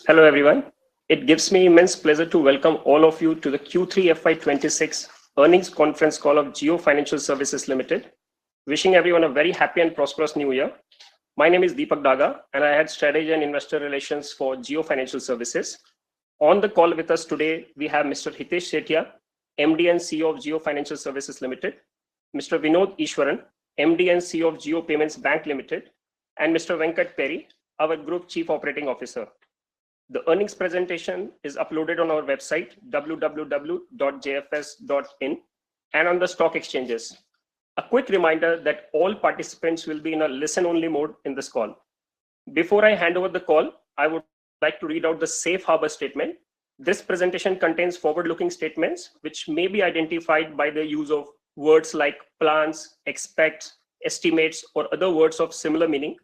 Hello, everyone. It gives me immense pleasure to welcome all of you to the Q3 FY26 earnings conference call of Jio Financial Services Limited. Wishing everyone a very happy and prosperous new year. My name is Deepak Daga, and I head strategy and investor relations for Jio Financial Services. On the call with us today, we have Mr. Hitesh Sethia, MD and CEO of Jio Financial Services Limited, Mr. Vinod Ishwaran, MD and CEO of Jio Payments Bank Limited, and Mr. Venkat Peri, our Group Chief Operating Officer. The earnings presentation is uploaded on our website, www.jfs.in, and on the stock exchanges. A quick reminder that all participants will be in a listen-only mode in this call. Before I hand over the call, I would like to read out the safe harbor statement. This presentation contains forward-looking statements which may be identified by the use of words like plans, expects, estimates, or other words of similar meaning.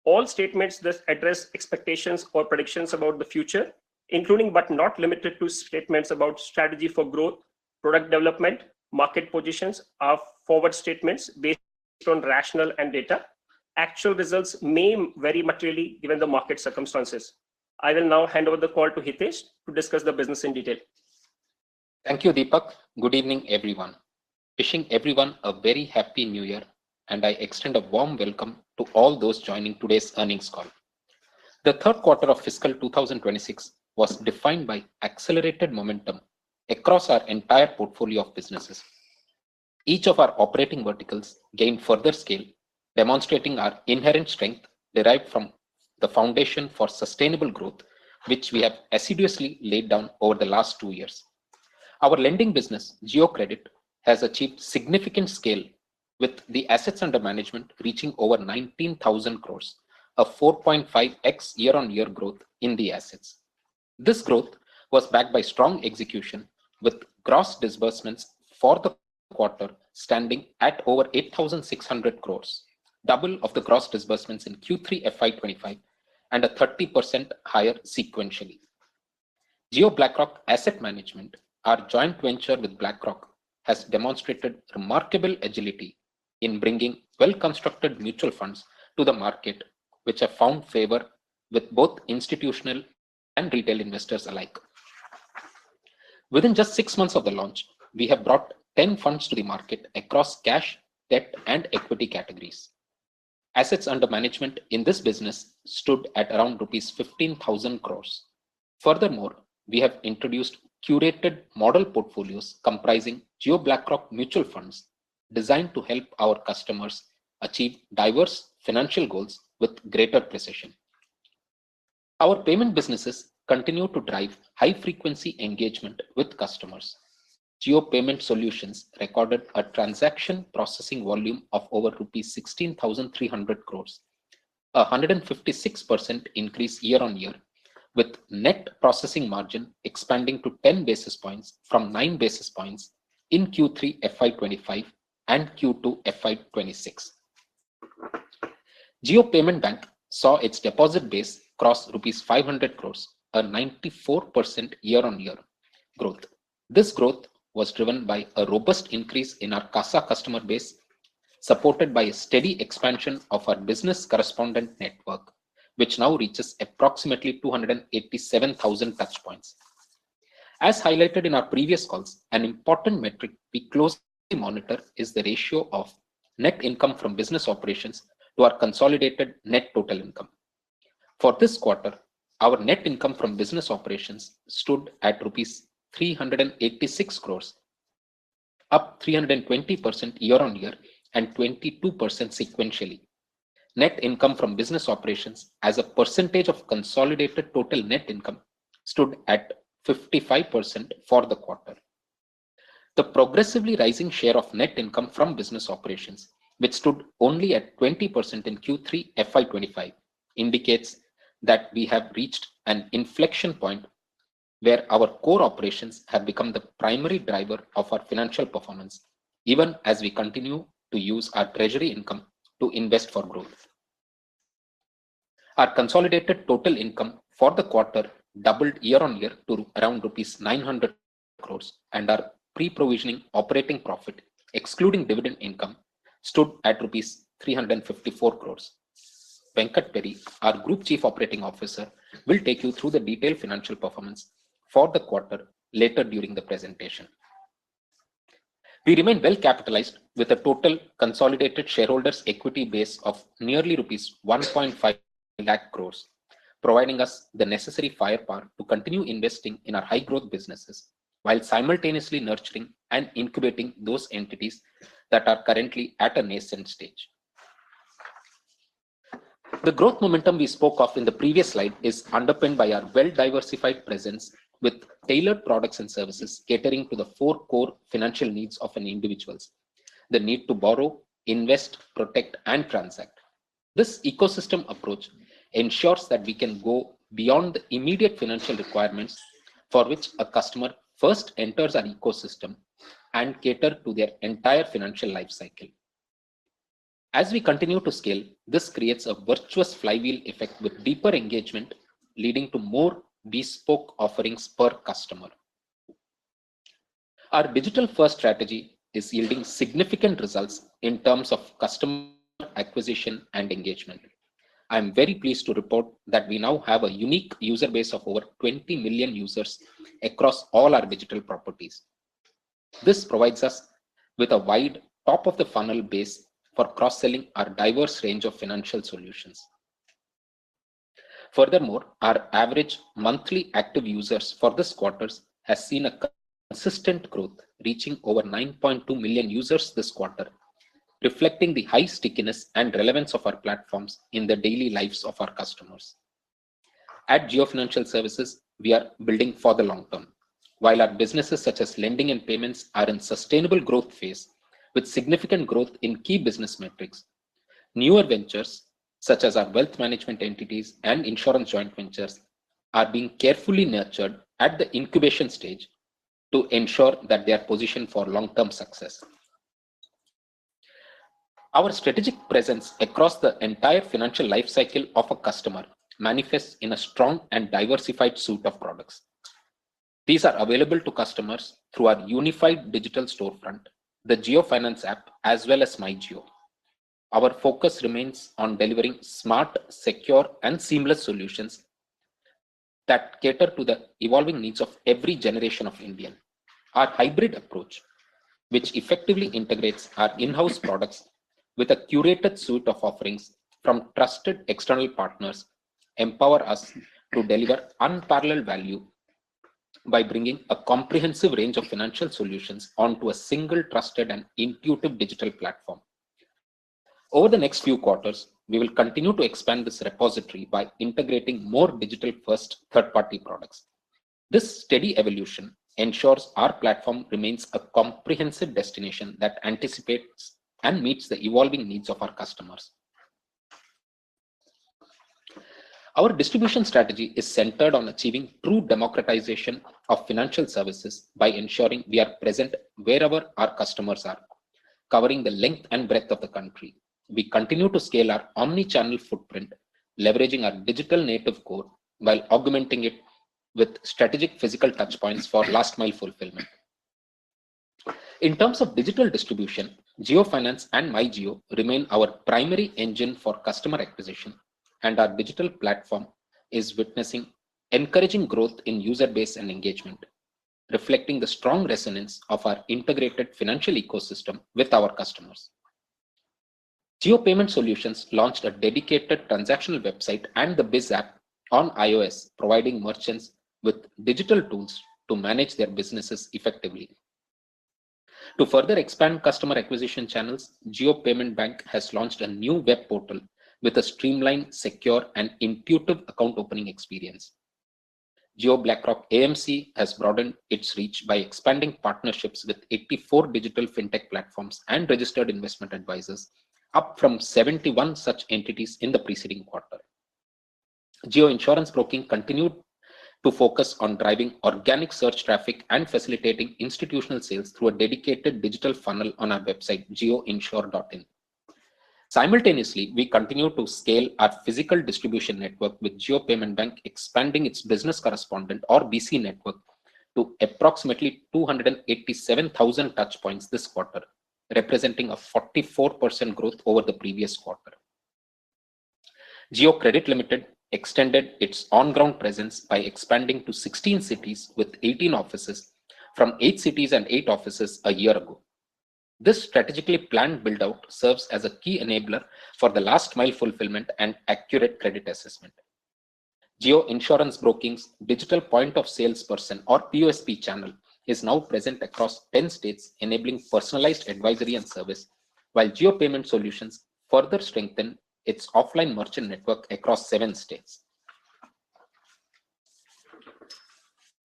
All statements that address expectations or predictions about the future, including but not limited to statements about strategy for growth, product development, market positions, are forward statements based on rationale and data. Actual results may vary materially given the market circumstances. I will now hand over the call to Hitesh to discuss the business in detail. Thank you, Deepak. Good evening, everyone. Wishing everyone a very happy new year, and I extend a warm welcome to all those joining today's earnings call. The third quarter of fiscal 2026 was defined by accelerated momentum across our entire portfolio of businesses. Each of our operating verticals gained further scale, demonstrating our inherent strength derived from the foundation for sustainable growth, which we have assiduously laid down over the last 2 years. Our lending business, Jio Credit, has achieved significant scale with the assets under management reaching over 19,000 crores, a 4.5x year-on-year growth in the assets. This growth was backed by strong execution, with gross disbursements for the quarter standing at over 8,600 crores, double of the gross disbursements in Q3 FY25 and a 30% higher sequentially. Jio BlackRock Asset Management, our joint venture with BlackRock, has demonstrated remarkable agility in bringing well-constructed mutual funds to the market, which have found favor with both institutional and retail investors alike. Within just 6 months of the launch, we have brought 10 funds to the market across cash, debt, and equity categories. Assets under management in this business stood at around rupees 15,000 crores. Furthermore, we have introduced curated model portfolios comprising Jio BlackRock mutual funds designed to help our customers achieve diverse financial goals with greater precision. Our payment businesses continue to drive high-frequency engagement with customers. Jio Payment Solutions recorded a transaction processing volume of over rupees 16,300 crores, a 156% increase year-on-year, with net processing margin expanding to 10 basis points from 9 basis points in Q3 FY25 and Q2 FY26. Jio Payment Bank saw its deposit base cross rupees 500 crores, a 94% year-on-year growth. This growth was driven by a robust increase in our CASA customer base, supported by a steady expansion of our business correspondent network, which now reaches approximately 287,000 touchpoints. As highlighted in our previous calls, an important metric we closely monitor is the ratio of net income from business operations to our consolidated net total income. For this quarter, our net income from business operations stood at rupees 386 crores, up 320% year-on-year and 22% sequentially. Net income from business operations as a percentage of consolidated total net income stood at 55% for the quarter. The progressively rising share of net income from business operations, which stood only at 20% in Q3 FY25, indicates that we have reached an inflection point where our core operations have become the primary driver of our financial performance, even as we continue to use our treasury income to invest for growth. Our consolidated total income for the quarter doubled year-on-year to around rupees 900 crores, and our pre-provisioning operating profit, excluding dividend income, stood at rupees 354 crores. Venkat Peri, our Group Chief Operating Officer, will take you through the detailed financial performance for the quarter later during the presentation. We remain well capitalized with a total consolidated shareholders' equity base of nearly rupees 1.5 lakh crores, providing us the necessary firepower to continue investing in our high growth businesses while simultaneously nurturing and incubating those entities that are currently at a nascent stage. The growth momentum we spoke of in the previous slide is underpinned by our well-diversified presence with tailored products and services catering to the four core financial needs of an individual: the need to borrow, invest, protect, and transact. This ecosystem approach ensures that we can go beyond the immediate financial requirements for which a customer first enters our ecosystem and cater to their entire financial life cycle. As we continue to scale, this creates a virtuous flywheel effect with deeper engagement, leading to more bespoke offerings per customer. Our digital-first strategy is yielding significant results in terms of customer acquisition and engagement. I am very pleased to report that we now have a unique user base of over 20 million users across all our digital properties. This provides us with a wide top-of-the-funnel base for cross-selling our diverse range of financial solutions. Furthermore, our average monthly active users for this quarter has seen a consistent growth, reaching over 9.2 million users this quarter, reflecting the high stickiness and relevance of our platforms in the daily lives of our customers. At Jio Financial Services, we are building for the long term. While our businesses such as lending and payments are in sustainable growth phase with significant growth in key business metrics, newer ventures such as our wealth management entities and insurance joint ventures are being carefully nurtured at the incubation stage to ensure that they are positioned for long-term success. Our strategic presence across the entire financial life cycle of a customer manifests in a strong and diversified suite of products. These are available to customers through our unified digital storefront, the Jio Finance app, as well as MyJio. Our focus remains on delivering smart, secure, and seamless solutions that cater to the evolving needs of every generation of Indian. Our hybrid approach, which effectively integrates our in-house products with a curated suite of offerings from trusted external partners, empower us to deliver unparalleled value by bringing a comprehensive range of financial solutions onto a single trusted and intuitive digital platform. Over the next few quarters, we will continue to expand this repository by integrating more digital-first third-party products. This steady evolution ensures our platform remains a comprehensive destination that anticipates and meets the evolving needs of our customers. Our distribution strategy is centered on achieving true democratization of financial services by ensuring we are present wherever our customers are, covering the length and breadth of the country. We continue to scale our omni-channel footprint, leveraging our digital native core while augmenting it with strategic physical touchpoints for last-mile fulfillment. In terms of digital distribution, Jio Finance and MyJio remain our primary engine for customer acquisition, and our digital platform is witnessing encouraging growth in user base and engagement, reflecting the strong resonance of our integrated financial ecosystem with our customers. Jio Payment Solutions launched a dedicated transactional website and the Biz app on iOS, providing merchants with digital tools to manage their businesses effectively. To further expand customer acquisition channels, Jio Payment Bank has launched a new web portal with a streamlined, secure, and intuitive account opening experience. Jio BlackRock AMC has broadened its reach by expanding partnerships with 84 digital fintech platforms and registered investment advisors, up from 71 such entities in the preceding quarter. Jio Insurance Broking continued to focus on driving organic search traffic and facilitating institutional sales through a dedicated digital funnel on our website, jioinsure.in. Simultaneously, we continue to scale our physical distribution network with Jio Payment Bank expanding its business correspondent or BC network to approximately 287,000 touchpoints this quarter, representing a 44% growth over the previous quarter. Jio Credit Limited extended its on-ground presence by expanding to 16 cities with 18 offices from 8 cities and 8 offices a year ago. This strategically planned build-out serves as a key enabler for the last mile fulfillment and accurate credit assessment. Jio Insurance Broking's digital point of salesperson or POSP channel is now present across 10 states, enabling personalized advisory and service, while Jio Payment Solutions further strengthen its offline merchant network across 7 states.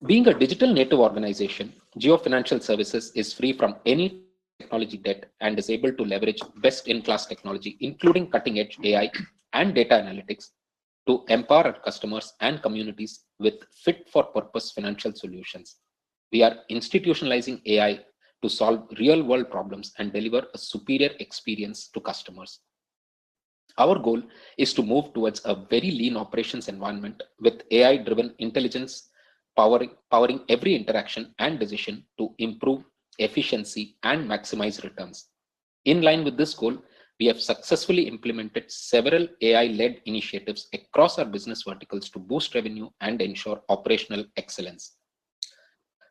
Being a digital native organization, Jio Financial Services is free from any technology debt and is able to leverage best-in-class technology, including cutting-edge AI and data analytics, to empower our customers and communities with fit-for-purpose financial solutions. We are institutionalizing AI to solve real-world problems and deliver a superior experience to customers. Our goal is to move towards a very lean operations environment with AI-driven intelligence powering every interaction and decision to improve efficiency and maximize returns. In line with this goal, we have successfully implemented several AI-led initiatives across our business verticals to boost revenue and ensure operational excellence.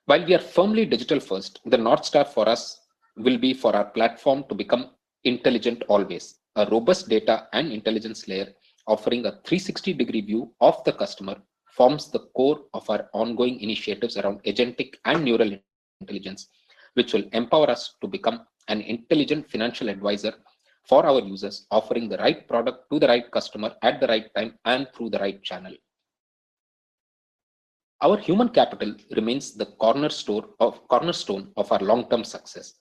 While we are firmly digital first, the North Star for us will be for our platform to become intelligent always, a robust data and intelligence layer offering a 360-degree view of the customer forms the core of our ongoing initiatives around agentic and neural intelligence, which will empower us to become an intelligent financial advisor for our users, offering the right product to the right customer at the right time and through the right channel. Our human capital remains the cornerstone of our long-term success.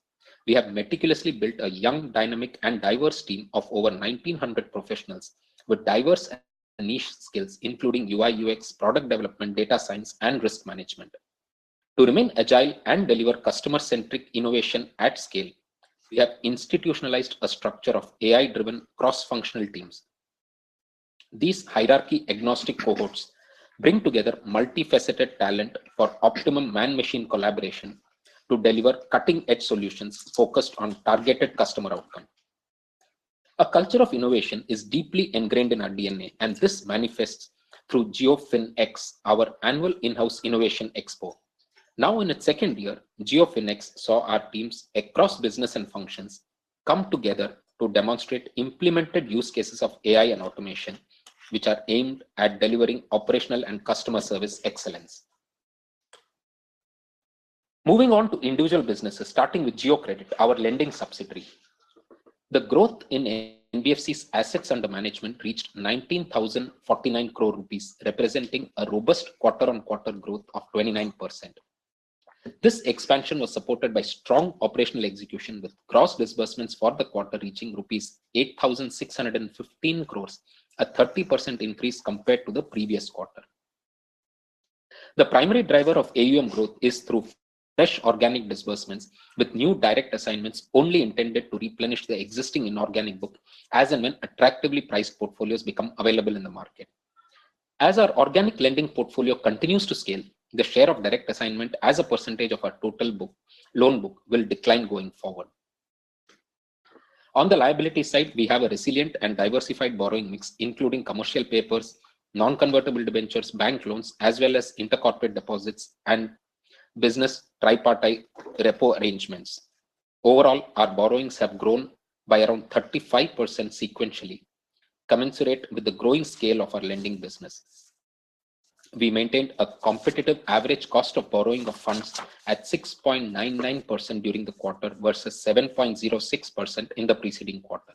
We have meticulously built a young, dynamic, and diverse team of over 1,900 professionals with diverse and niche skills, including UI, UX, product development, data science, and risk management. To remain agile and deliver customer-centric innovation at scale, we have institutionalized a structure of AI-driven cross-functional teams. These hierarchy-agnostic cohorts bring together multifaceted talent for optimum man-machine collaboration to deliver cutting-edge solutions focused on targeted customer outcome. A culture of innovation is deeply ingrained in our DNA, and this manifests through JioFinX, our annual in-house innovation expo. Now in its second year, JioFinX saw our teams across business and functions come together to demonstrate implemented use cases of AI and automation, which are aimed at delivering operational and customer service excellence. Moving on to individual businesses, starting with Jio Credit, our lending subsidiary. The growth in NBFC's assets under management reached 19,049 crore rupees, representing a robust quarter-on-quarter growth of 29%. This expansion was supported by strong operational execution, with gross disbursements for the quarter reaching rupees 8,615 crores, a 30% increase compared to the previous quarter. The primary driver of AUM growth is through fresh organic disbursements, with new direct assignments only intended to replenish the existing inorganic book as and when attractively priced portfolios become available in the market. As our organic lending portfolio continues to scale, the share of direct assignment as a percentage of our total loan book will decline going forward. On the liability side, we have a resilient and diversified borrowing mix, including commercial papers, non-convertible debentures, bank loans, as well as intercorporate deposits and business tripartite repo arrangements. Overall, our borrowings have grown by around 35% sequentially, commensurate with the growing scale of our lending business. We maintained a competitive average cost of borrowing of funds at 6.99% during the quarter versus 7.06% in the preceding quarter.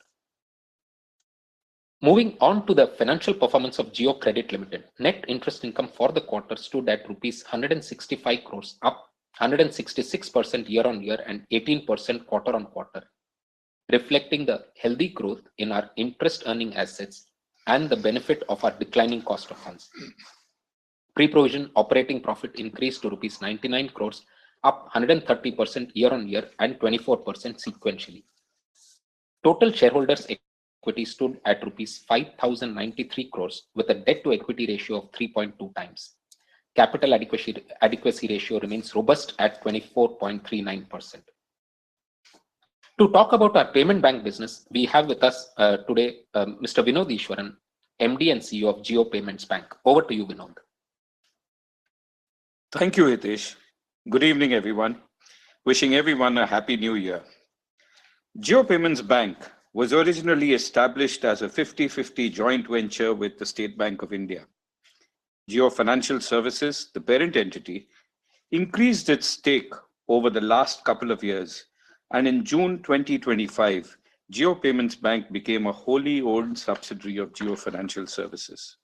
Moving on to the financial performance of Jio Credit Limited, net interest income for the quarter stood at rupees 165 crores, up 166% year-on-year and 18% quarter-on-quarter, reflecting the healthy growth in our interest earning assets and the benefit of our declining cost of funds. Pre-provision operating profit increased to rupees 99 crores, up 130% year-on-year and 24% sequentially. Total shareholders' equity stood at rupees 5,093 crores with a debt-to-equity ratio of 3.2 times. Capital adequacy ratio remains robust at 24.39%. To talk about our payment bank business, we have with us today Mr. Vinod Ishwaran, MD and CEO of Jio Payments Bank. Over to you, Vinod. Thank you, Hitesh. Good evening, everyone. Wishing everyone a happy new year. Jio Payments Bank was originally established as a 50-50 joint venture with the State Bank of India. Jio Financial Services, the parent entity, increased its stake over the last couple of years, and in June 2025, Jio Payments Bank became a wholly owned subsidiary of Jio Financial Services.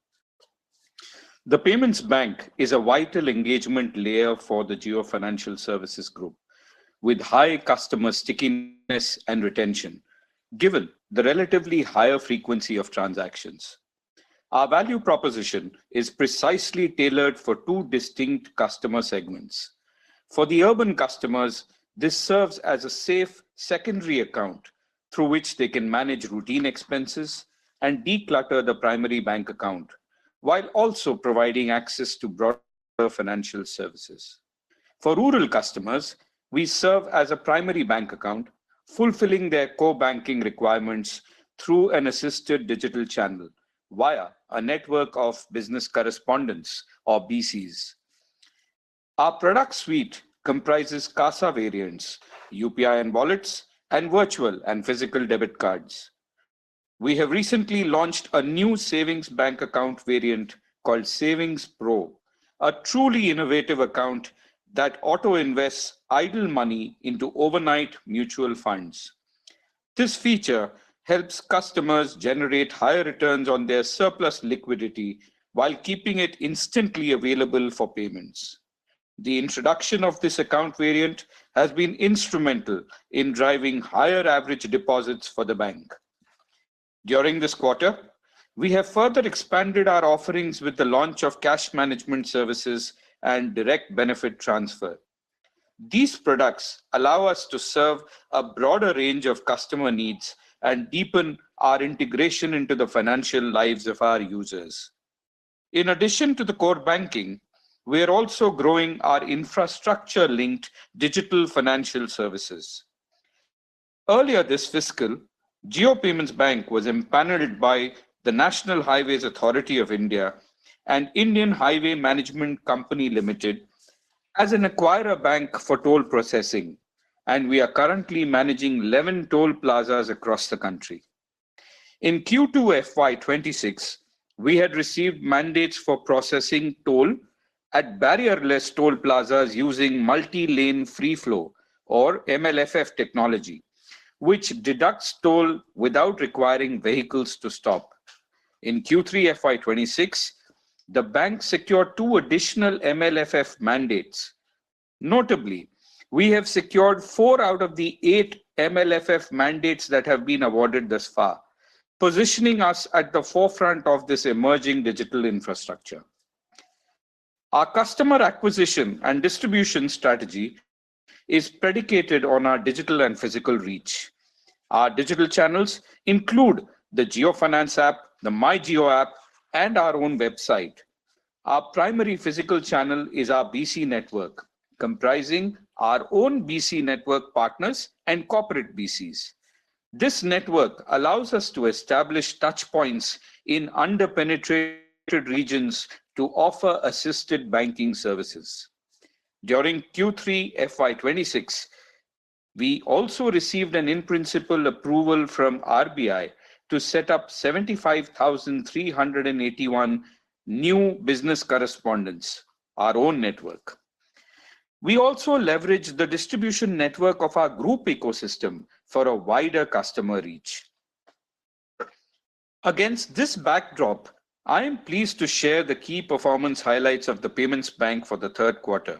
The Payments Bank is a vital engagement layer for the Jio Financial Services Group, with high customer stickiness and retention, given the relatively higher frequency of transactions. Our value proposition is precisely tailored for two distinct customer segments. For the urban customers, this serves as a safe secondary account through which they can manage routine expenses and declutter the primary bank account, while also providing access to broader financial services. For rural customers, we serve as a primary bank account, fulfilling their core banking requirements through an assisted digital channel via a network of business correspondents or BCs. Our product suite comprises CASA variants, UPI and wallets, and virtual and physical debit cards. We have recently launched a new savings bank account variant called Savings Pro, a truly innovative account that auto-invests idle money into overnight mutual funds. This feature helps customers generate higher returns on their surplus liquidity while keeping it instantly available for payments. The introduction of this account variant has been instrumental in driving higher average deposits for the bank. During this quarter, we have further expanded our offerings with the launch of cash management services and direct benefit transfer. These products allow us to serve a broader range of customer needs and deepen our integration into the financial lives of our users. In addition to the core banking, we are also growing our infrastructure-linked digital financial services. Earlier this fiscal, Jio Payments Bank was empaneled by the National Highways Authority of India and Indian Highway Management Company Limited as an acquirer bank for toll processing, and we are currently managing 11 toll plazas across the country. In Q2 FY26, we had received mandates for processing toll at barrierless toll plazas using multi-lane free flow or MLFF technology, which deducts toll without requiring vehicles to stop. In Q3 FY26, the bank secured 2 additional MLFF mandates. Notably, we have secured 4 out of the 8 MLFF mandates that have been awarded thus far, positioning us at the forefront of this emerging digital infrastructure. Our customer acquisition and distribution strategy is predicated on our digital and physical reach. Our digital channels include the Jio Finance app, the My Jio app, and our own website. Our primary physical channel is our BC network, comprising our own BC network partners and corporate BCs. This network allows us to establish touch points in underpenetrated regions to offer assisted banking services. During Q3 FY26, we also received an in-principle approval from RBI to set up 75,381 new business correspondents, our own network. We also leverage the distribution network of our group ecosystem for a wider customer reach. Against this backdrop, I am pleased to share the key performance highlights of the Payments Bank for the third quarter.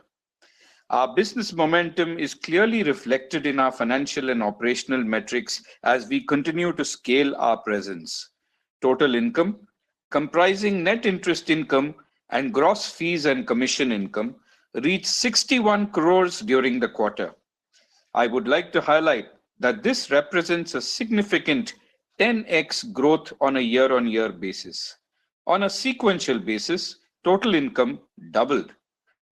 Our business momentum is clearly reflected in our financial and operational metrics as we continue to scale our presence. Total income, comprising net interest income and gross fees and commission income, reached 61 crores during the quarter. I would like to highlight that this represents a significant 10x growth on a year-on-year basis. On a sequential basis, total income doubled,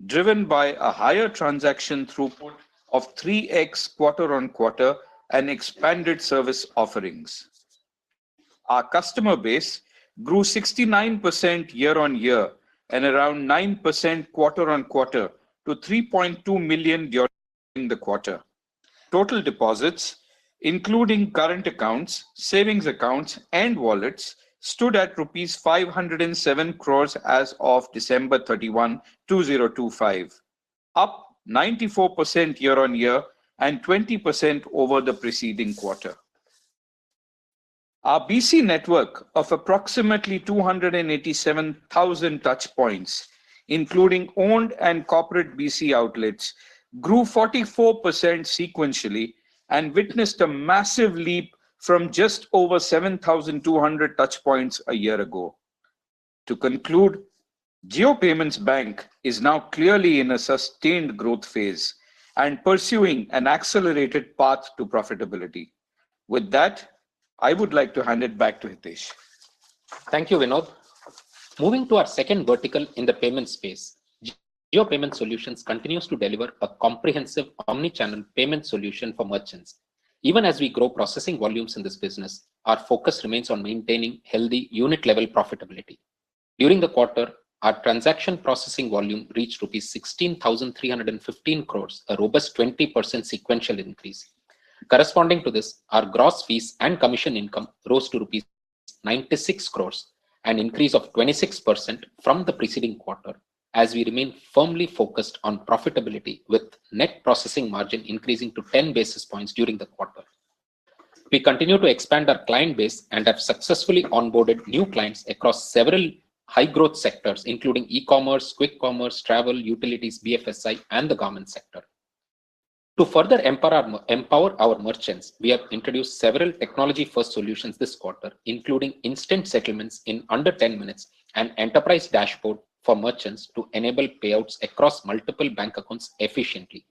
driven by a higher transaction throughput of 3x quarter-on-quarter and expanded service offerings. Our customer base grew 69% year-on-year and around 9% quarter-on-quarter to 3.2 million during the quarter. Total deposits, including current accounts, savings accounts, and wallets, stood at rupees 507 crores as of December 31, 2025, up 94% year-on-year and 20% over the preceding quarter. Our BC network of approximately 287,000 touchpoints, including owned and corporate BC outlets, grew 44% sequentially and witnessed a massive leap from just over 7,200 touchpoints a year ago. To conclude, Jio Payments Bank is now clearly in a sustained growth phase and pursuing an accelerated path to profitability. With that, I would like to hand it back to Hitesh. Thank you, Vinod. Moving to our second vertical in the payment space, Jio Payment Solutions continues to deliver a comprehensive omni-channel payment solution for merchants. Even as we grow processing volumes in this business, our focus remains on maintaining healthy unit-level profitability. During the quarter, our transaction processing volume reached rupees 16,315 crores, a robust 20% sequential increase. Corresponding to this, our gross fees and commission income rose to rupees 96 crores, an increase of 26% from the preceding quarter, as we remain firmly focused on profitability, with net processing margin increasing to 10 basis points during the quarter. We continue to expand our client base and have successfully onboarded new clients across several high-growth sectors, including e-commerce, quick commerce, travel, utilities, BFSI, and the garment sector. To further empower our merchants, we have introduced several technology-first solutions this quarter, including instant settlements in under 10 minutes and enterprise dashboard for merchants to enable payouts across multiple bank accounts efficiently.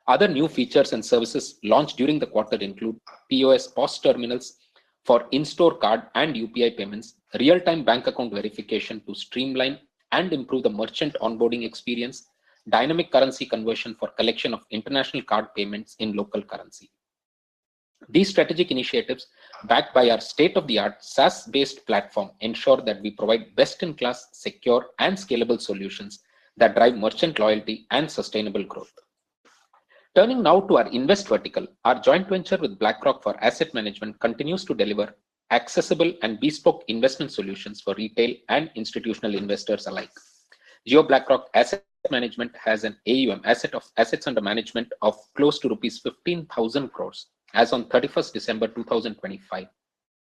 Other new features and services launched during the quarter include POS POS terminals for in-store card and UPI payments, real-time bank account verification to streamline and improve the merchant onboarding experience, dynamic currency conversion for collection of international card payments in local currency. These strategic initiatives, backed by our state-of-the-art SaaS-based platform, ensure that we provide best-in-class, secure, and scalable solutions that drive merchant loyalty and sustainable growth. Turning now to our invest vertical, our joint venture with BlackRock for asset management continues to deliver accessible and bespoke investment solutions for retail and institutional investors alike. Jio BlackRock Asset Management has an AUM assets under management of close to rupees 15,000 crores as on 31st December 2025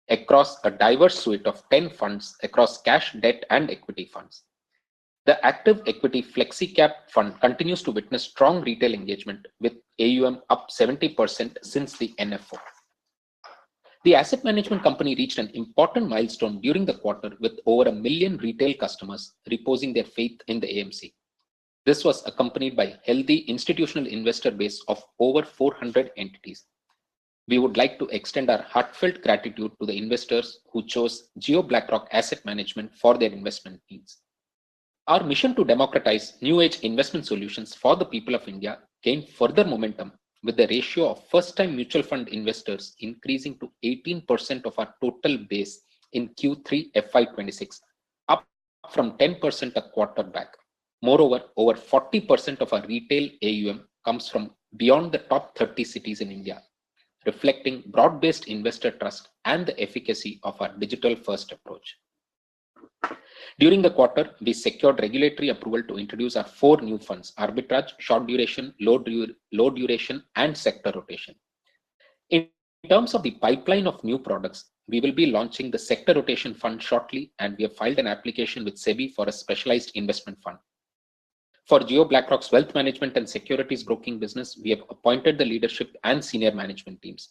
across a diverse suite of 10 funds across cash, debt, and equity funds. The active equity FlexiCap fund continues to witness strong retail engagement, with AUM up 70% since the NFO. The asset management company reached an important milestone during the quarter with over 1 million retail customers reposing their faith in the AMC. This was accompanied by a healthy institutional investor base of over 400 entities. We would like to extend our heartfelt gratitude to the investors who chose Jio BlackRock Asset Management for their investment needs. Our mission to democratize new age investment solutions for the people of India gained further momentum, with the ratio of first-time mutual fund investors increasing to 18% of our total base in Q3 FY2026, up from 10% a quarter back. Moreover, over 40% of our retail AUM comes from beyond the top 30 cities in India, reflecting broad-based investor trust and the efficacy of our digital-first approach. During the quarter, we secured regulatory approval to introduce our 4 new funds: arbitrage, short duration, low duration, and sector rotation. In terms of the pipeline of new products, we will be launching the sector rotation fund shortly, and we have filed an application with SEBI for a specialized investment fund. For Jio BlackRock's wealth management and securities broking business, we have appointed the leadership and senior management teams.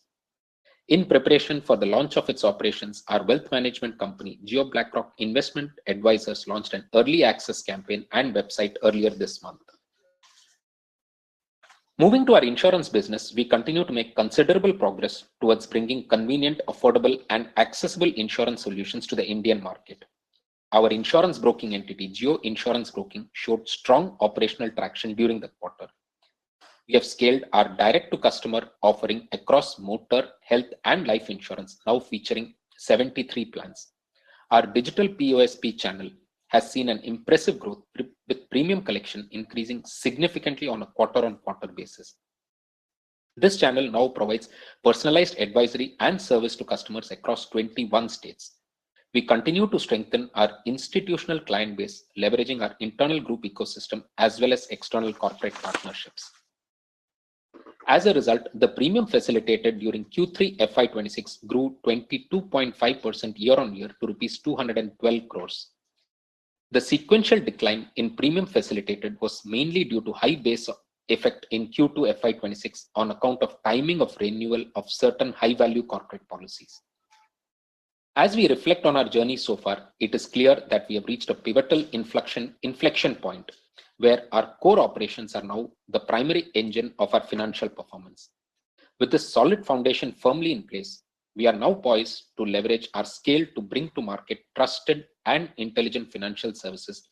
In preparation for the launch of its operations, our wealth management company, Jio BlackRock Investment Advisors, launched an early access campaign and website earlier this month. Moving to our insurance business, we continue to make considerable progress towards bringing convenient, affordable, and accessible insurance solutions to the Indian market. Our insurance broking entity, Jio Insurance Broking, showed strong operational traction during the quarter. We have scaled our direct-to-customer offering across motor, health, and life insurance, now featuring 73 plans. Our digital POSP channel has seen an impressive growth with premium collection increasing significantly on a quarter-on-quarter basis. This channel now provides personalized advisory and service to customers across 21 states. We continue to strengthen our institutional client base, leveraging our internal group ecosystem as well as external corporate partnerships. As a result, the premium facilitated during Q3 FY26 grew 22.5% year-on-year to rupees 212 crores. The sequential decline in premium facilitated was mainly due to high base effect in Q2 FY26 on account of timing of renewal of certain high-value corporate policies. As we reflect on our journey so far, it is clear that we have reached a pivotal inflection point where our core operations are now the primary engine of our financial performance. With this solid foundation firmly in place, we are now poised to leverage our scale to bring to market trusted and intelligent financial services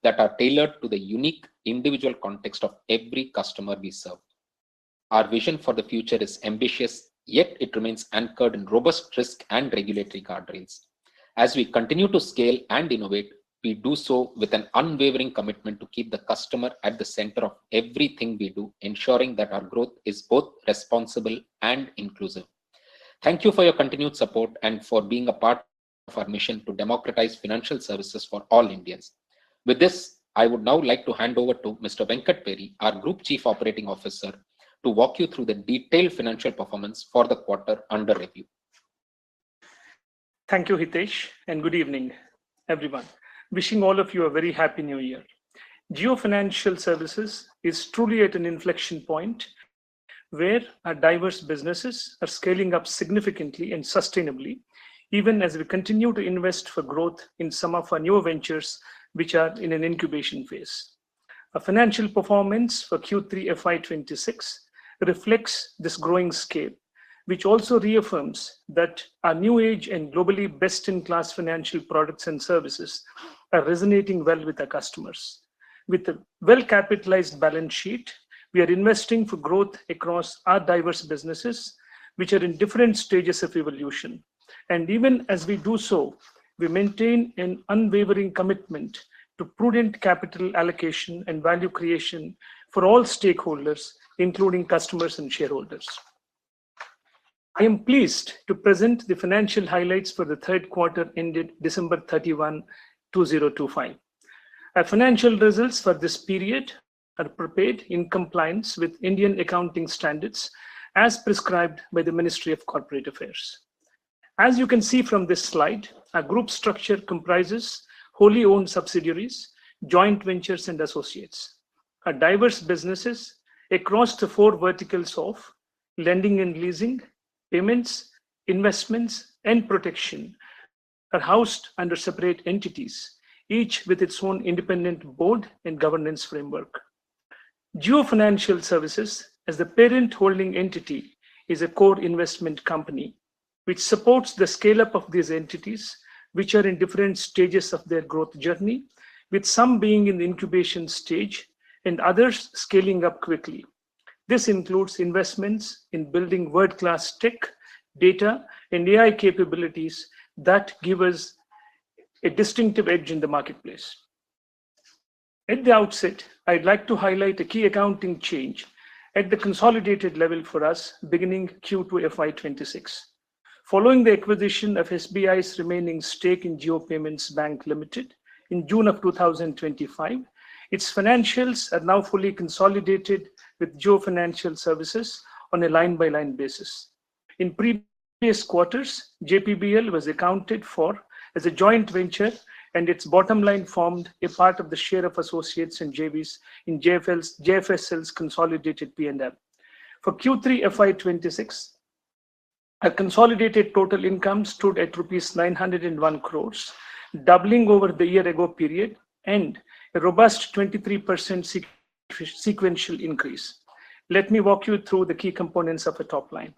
that are tailored to the unique individual context of every customer we serve. Our vision for the future is ambitious, yet it remains anchored in robust risk and regulatory guardrails. As we continue to scale and innovate, we do so with an unwavering commitment to keep the customer at the center of everything we do, ensuring that our growth is both responsible and inclusive. Thank you for your continued support and for being a part of our mission to democratize financial services for all Indians. With this, I would now like to hand over to Mr. Venkat Peri, our Group Chief Operating Officer, to walk you through the detailed financial performance for the quarter under review. Thank you, Hitesh, and good evening, everyone. Wishing all of you a very happy new year. Jio Financial Services is truly at an inflection point where our diverse businesses are scaling up significantly and sustainably, even as we continue to invest for growth in some of our newer ventures which are in an incubation phase. Our financial performance for Q3 FY26 reflects this growing scale, which also reaffirms that our new age and globally best-in-class financial products and services are resonating well with our customers. With a well-capitalized balance sheet, we are investing for growth across our diverse businesses, which are in different stages of evolution. And even as we do so, we maintain an unwavering commitment to prudent capital allocation and value creation for all stakeholders, including customers and shareholders. I am pleased to present the financial highlights for the third quarter ended December 31, 2025. Our financial results for this period are prepared in compliance with Indian accounting standards as prescribed by the Ministry of Corporate Affairs. As you can see from this slide, our group structure comprises wholly owned subsidiaries, joint ventures, and associates. Our diverse businesses across the four verticals of lending and leasing, payments, investments, and protection are housed under separate entities, each with its own independent board and governance framework. Jio Financial Services, as the parent holding entity, is a core investment company which supports the scale-up of these entities, which are in different stages of their growth journey, with some being in the incubation stage and others scaling up quickly. This includes investments in building world-class tech, data, and AI capabilities that give us a distinctive edge in the marketplace. At the outset, I'd like to highlight a key accounting change at the consolidated level for us beginning Q2 FY26. Following the acquisition of SBI's remaining stake in Jio Payments Bank Limited in June of 2025, its financials are now fully consolidated with Jio Financial Services on a line-by-line basis. In previous quarters, JPBL was accounted for as a joint venture and its bottom line formed a part of the share of associates and JVs in JFSL's consolidated P&L. For Q3 FY26, our consolidated total income stood at rupees 901 crores, doubling over the year-ago period and a robust 23% sequential increase. Let me walk you through the key components of the top line.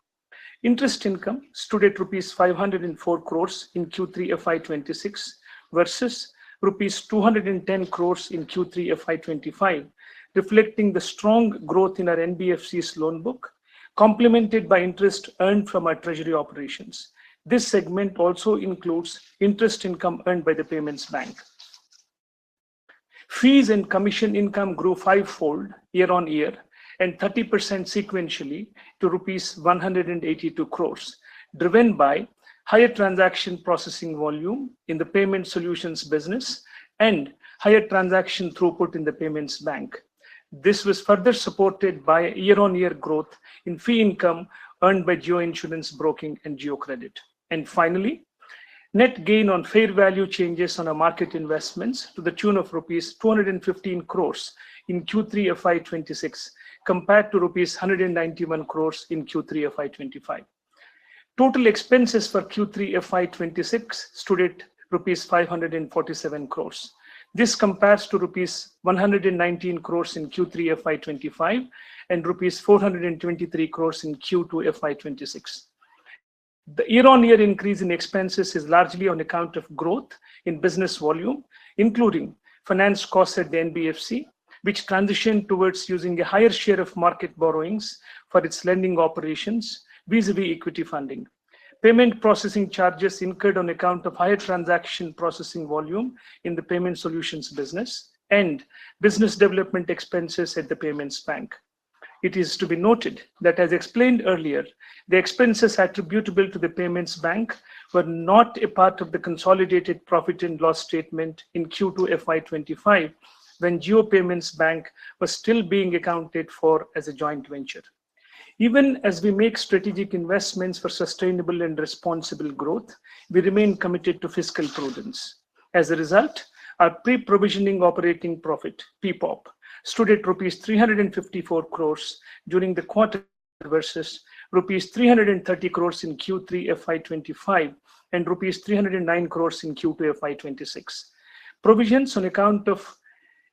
Interest income stood at rupees 504 crores in Q3 FY26 versus rupees 210 crores in Q3 FY25, reflecting the strong growth in our NBFC's loan book, complemented by interest earned from our treasury operations. This segment also includes interest income earned by the payments bank. Fees and commission income grew fivefold year on year and 30% sequentially to rupees 182 crores, driven by higher transaction processing volume in the payment solutions business and higher transaction throughput in the payments bank. This was further supported by year-on-year growth in fee income earned by Jio Insurance Broking and Jio Credit. And finally, net gain on fair value changes on our market investments to the tune of rupees 215 crores in Q3 FY26 compared to rupees 191 crores in Q3 FY25. Total expenses for Q3 FY26 stood at rupees 547 crores. This compares to rupees 119 crores in Q3 FY25 and rupees 423 crores in Q2 FY26. The year-on-year increase in expenses is largely on account of growth in business volume, including finance costs at the NBFC, which transitioned towards using a higher share of market borrowings for its lending operations vis-a-vis equity funding. Payment processing charges incurred on account of higher transaction processing volume in the payment solutions business and business development expenses at the payments bank. It is to be noted that, as explained earlier, the expenses attributable to the payments bank were not a part of the consolidated profit and loss statement in Q2 FY25 when Jio Payments Bank was still being accounted for as a joint venture. Even as we make strategic investments for sustainable and responsible growth, we remain committed to fiscal prudence. As a result, our pre-provisioning operating profit, PPOP, stood at rupees 354 crores during the quarter versus rupees 330 crores in Q3 FY25 and rupees 309 crores in Q2 FY26. Provisions on account of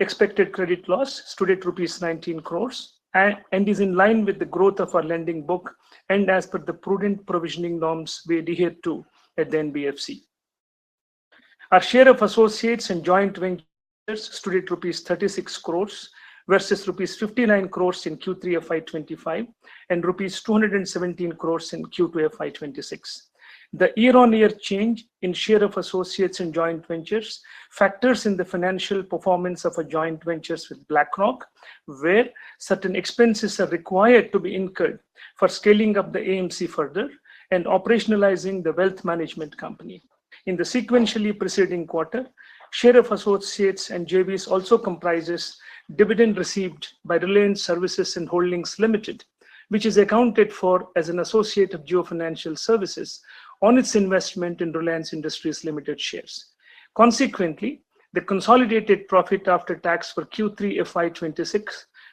expected credit loss stood at rupees 19 crores and is in line with the growth of our lending book and as per the prudent provisioning norms we adhere to at the NBFC. Our share of associates and joint ventures stood at rupees 36 crores versus rupees 59 crores in Q3 FY25 and rupees 217 crores in Q2 FY26. The year-on-year change in share of associates and joint ventures factors in the financial performance of our joint ventures with BlackRock, where certain expenses are required to be incurred for scaling up the AMC further and operationalizing the wealth management company. In the sequentially preceding quarter, share of associates and JVs also comprises dividend received by Reliance Services and Holdings Limited, which is accounted for as an associate of Jio Financial Services on its investment in Reliance Industries Limited shares. Consequently, the consolidated profit after tax for Q3 FY26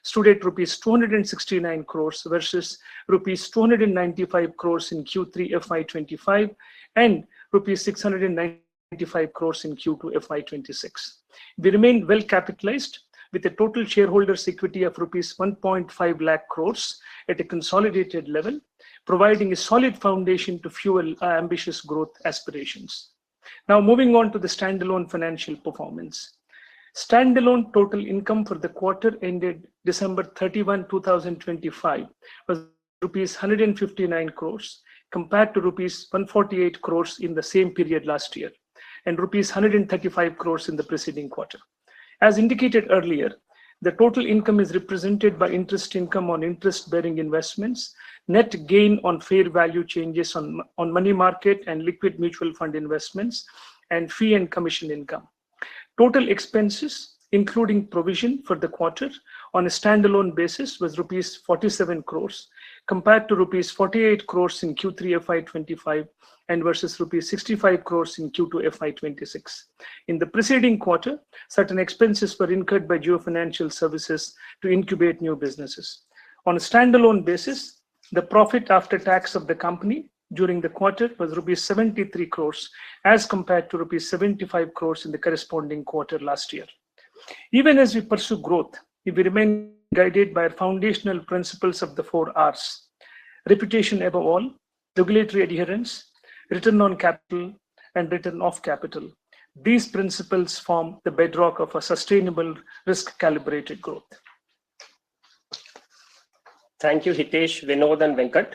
stood at rupees 269 crores versus rupees 295 crores in Q3 FY25 and rupees 695 crores in Q2 FY26. We remain well capitalized with a total shareholders' equity of rupees 1.5 lakh crores at a consolidated level, providing a solid foundation to fuel our ambitious growth aspirations. Now, moving on to the standalone financial performance. Standalone total income for the quarter ended December 31, 2025 was rupees 159 crores compared to rupees 148 crores in the same period last year and rupees 135 crores in the preceding quarter. As indicated earlier, the total income is represented by interest income on interest-bearing investments, net gain on fair value changes on money market and liquid mutual fund investments, and fee and commission income. Total expenses, including provision for the quarter on a standalone basis, was rupees 47 crores compared to rupees 48 crores in Q3 FY25 and versus rupees 65 crores in Q2 FY26. In the preceding quarter, certain expenses were incurred by Jio Financial Services to incubate new businesses. On a standalone basis, the profit after tax of the company during the quarter was rupees 73 crores as compared to rupees 75 crores in the corresponding quarter last year. Even as we pursue growth, we remain guided by our foundational principles of the 4 R's: reputation above all, regulatory adherence, return on capital, and return of capital. These principles form the bedrock of a sustainable risk-calibrated growth. Thank you, Hitesh, Vinod, and Venkat.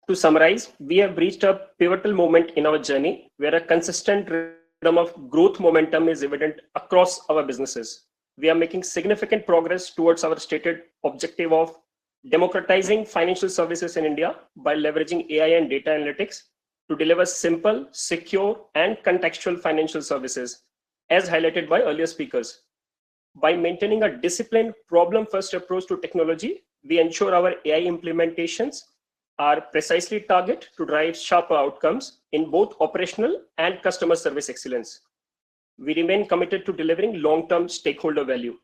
To summarize, we have reached a pivotal moment in our journey where a consistent rhythm of growth momentum is evident across our businesses. We are making significant progress towards our stated objective of democratizing financial services in India by leveraging AI and data analytics to deliver simple, secure, and contextual financial services, as highlighted by earlier speakers. By maintaining a disciplined, problem-first approach to technology, we ensure our AI implementations are precisely targeted to drive sharper outcomes in both operational and customer service excellence. We remain committed to delivering long-term stakeholder value.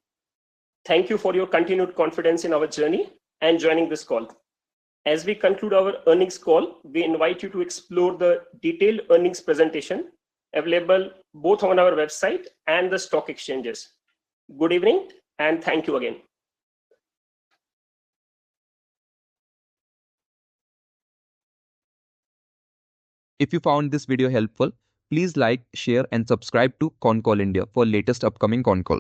Thank you for your continued confidence in our journey and joining this call. As we conclude our earnings call, we invite you to explore the detailed earnings presentation available both on our website and the stock exchanges. Good evening, and thank you again. If you found this video helpful, please like, share, and subscribe to Concall India for latest upcoming con calls.